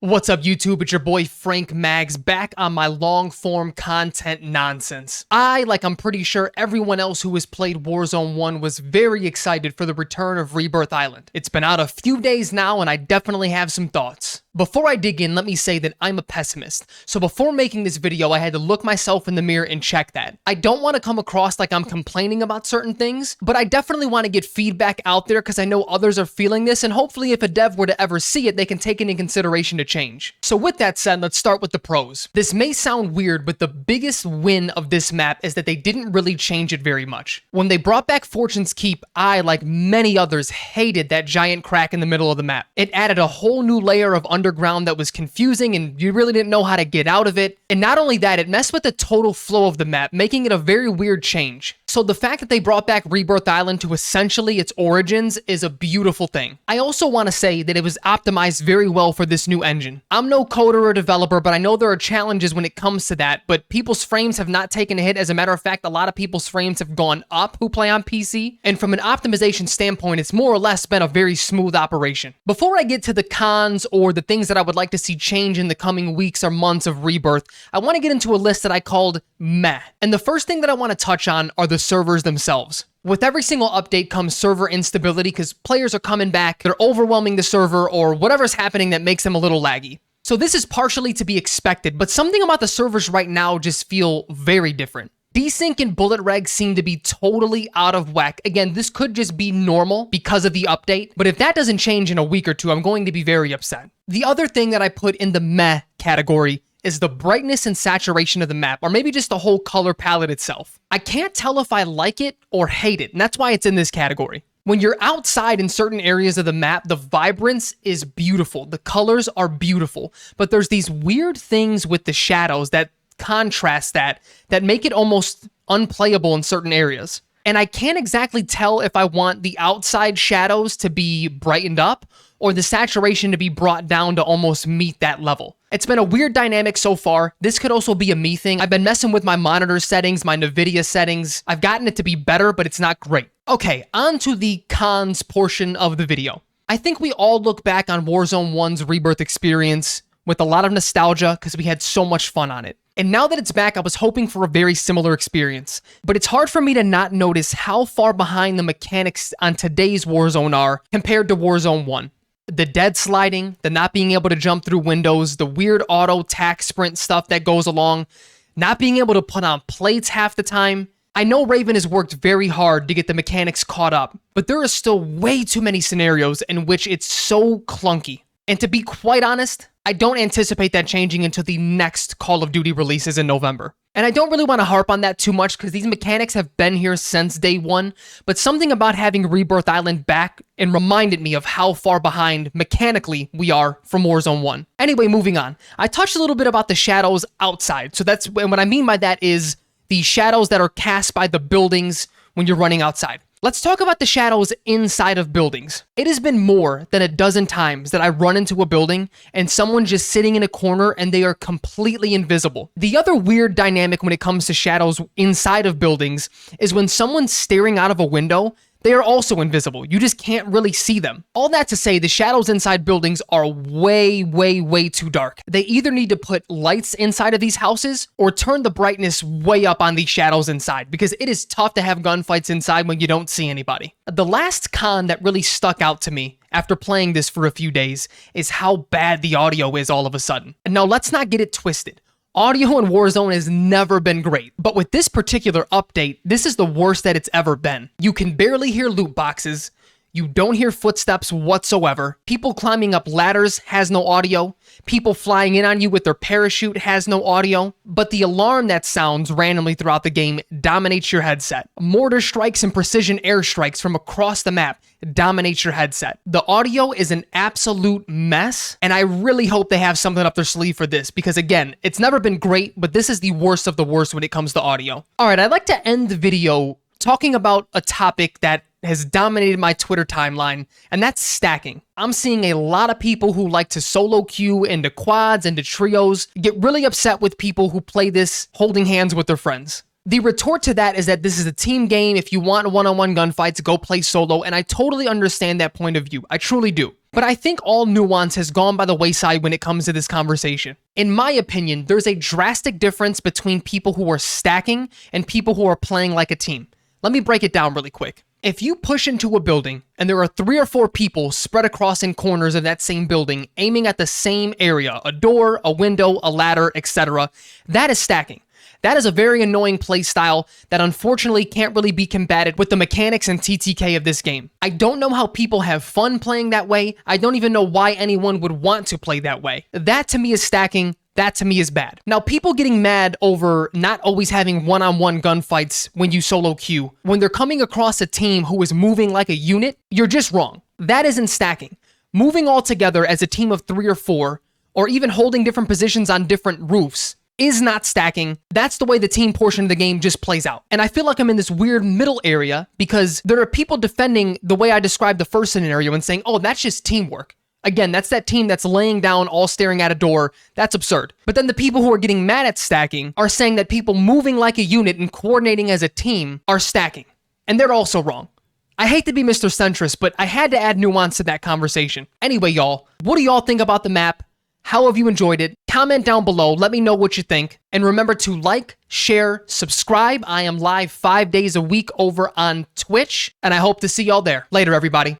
What's up, YouTube? It's your boy Frank Mags back on my long-form content nonsense. I'm pretty sure everyone else who has played Warzone 1 was very excited for the return of Rebirth Island. It's been out a few days now and I definitely have some thoughts. Before I dig in, let me say that I'm a pessimist. So before making this video, I had to look myself in the mirror and check that. I don't want to come across like I'm complaining about certain things, but I definitely want to get feedback out there because I know others are feeling this, and hopefully if a dev were to ever see it, they can take it into consideration to change. So with that said, let's start with the pros. This may sound weird, but the biggest win of this map is that they didn't really change it very much. When they brought back Fortune's Keep, I, like many others, hated that giant crack in the middle of the map. It added a whole new layer of underground that was confusing and you really didn't know how to get out of it. And not only that, it messed with the total flow of the map, making it a very weird change. So the fact that they brought back Rebirth Island to essentially its origins is a beautiful thing. I also want to say that it was optimized very well for this new engine. I'm no coder or developer, but I know there are challenges when it comes to that, but people's frames have not taken a hit. As a matter of fact, a lot of people's frames have gone up who play on PC, and from an optimization standpoint, it's more or less been a very smooth operation. Before I get to the cons or the things that I would like to see change in the coming weeks or months of Rebirth, I want to get into a list that I called meh. And the first thing that I want to touch on are the servers themselves. With every single update comes server instability because players are coming back, they're overwhelming the server, or whatever's happening that makes them a little laggy. So this is partially to be expected, but something about the servers right now just feel very different. Desync and bullet regs seem to be totally out of whack. Again, this could just be normal because of the update, but if that doesn't change in a week or two, I'm going to be very upset. The other thing that I put in the meh category is the brightness and saturation of the map, or maybe just the whole color palette itself. I can't tell if I like it or hate it, and that's why it's in this category. When you're outside in certain areas of the map, the vibrance is beautiful. The colors are beautiful, but there's these weird things with the shadows that contrast that make it almost unplayable in certain areas. And I can't exactly tell if I want the outside shadows to be brightened up or the saturation to be brought down to almost meet that level. It's been a weird dynamic so far. This could also be a me thing. I've been messing with my monitor settings, my NVIDIA settings. I've gotten it to be better, but it's not great. Okay, on to the cons portion of the video. I think we all look back on Warzone 1's Rebirth experience with a lot of nostalgia because we had so much fun on it. And now that it's back, I was hoping for a very similar experience. But it's hard for me to not notice how far behind the mechanics on today's Warzone are compared to Warzone 1. The dead sliding, the not being able to jump through windows, the weird auto tac sprint stuff that goes along, not being able to put on plates half the time. I know Raven has worked very hard to get the mechanics caught up, but there are still way too many scenarios in which it's so clunky. And to be quite honest, I don't anticipate that changing until the next Call of Duty releases in November. And I don't really want to harp on that too much because these mechanics have been here since day one, but something about having Rebirth Island back and reminded me of how far behind mechanically we are from Warzone 1. Anyway, moving on. I touched a little bit about the shadows outside. So that's what I mean by that is the shadows that are cast by the buildings when you're running outside. Let's talk about the shadows inside of buildings. It has been more than a dozen times that I run into a building and someone's just sitting in a corner and they are completely invisible. The other weird dynamic when it comes to shadows inside of buildings is when someone's staring out of a window, they are also invisible. You just can't really see them. All that to say, the shadows inside buildings are way, way, way too dark. They either need to put lights inside of these houses or turn the brightness way up on these shadows inside because it is tough to have gunfights inside when you don't see anybody. The last con that really stuck out to me after playing this for a few days is how bad the audio is all of a sudden. Now, let's not get it twisted. Audio in Warzone has never been great, but with this particular update, this is the worst that it's ever been. You can barely hear loot boxes, you don't hear footsteps whatsoever, people climbing up ladders has no audio, people flying in on you with their parachute has no audio, but the alarm that sounds randomly throughout the game dominates your headset. Mortar strikes and precision airstrikes from across the map dominates your headset. The audio is an absolute mess, and I really hope they have something up their sleeve for this because again, it's never been great, but this is the worst of the worst when it comes to audio. Alright, I'd like to end the video talking about a topic that has dominated my Twitter timeline, and that's stacking. I'm seeing a lot of people who like to solo queue into quads, into trios, get really upset with people who play this holding hands with their friends. The retort to that is that this is a team game. If you want one-on-one gunfights, go play solo, and I totally understand that point of view. I truly do. But I think all nuance has gone by the wayside when it comes to this conversation. In my opinion, there's a drastic difference between people who are stacking and people who are playing like a team. Let me break it down really quick. If you push into a building and there are 3 or 4 people spread across in corners of that same building aiming at the same area, a door, a window, a ladder, etc., that is stacking. That is a very annoying playstyle that unfortunately can't really be combated with the mechanics and TTK of this game. I don't know how people have fun playing that way. I don't even know why anyone would want to play that way. That to me is stacking. That to me is bad. Now, people getting mad over not always having one-on-one gunfights when you solo queue, when they're coming across a team who is moving like a unit, you're just wrong. That isn't stacking. Moving all together as a team of 3 or 4, or even holding different positions on different roofs, is not stacking. That's the way the team portion of the game just plays out. And I feel like I'm in this weird middle area because there are people defending the way I described the first scenario and saying, oh, that's just teamwork. Again, that's that team that's laying down all staring at a door. That's absurd. But then the people who are getting mad at stacking are saying that people moving like a unit and coordinating as a team are stacking. And they're also wrong. I hate to be Mr. Centrist, but I had to add nuance to that conversation. Anyway, y'all, what do y'all think about the map? How have you enjoyed it? Comment down below. Let me know what you think. And remember to like, share, subscribe. I am live 5 days a week over on Twitch, and I hope to see y'all there. Later, everybody.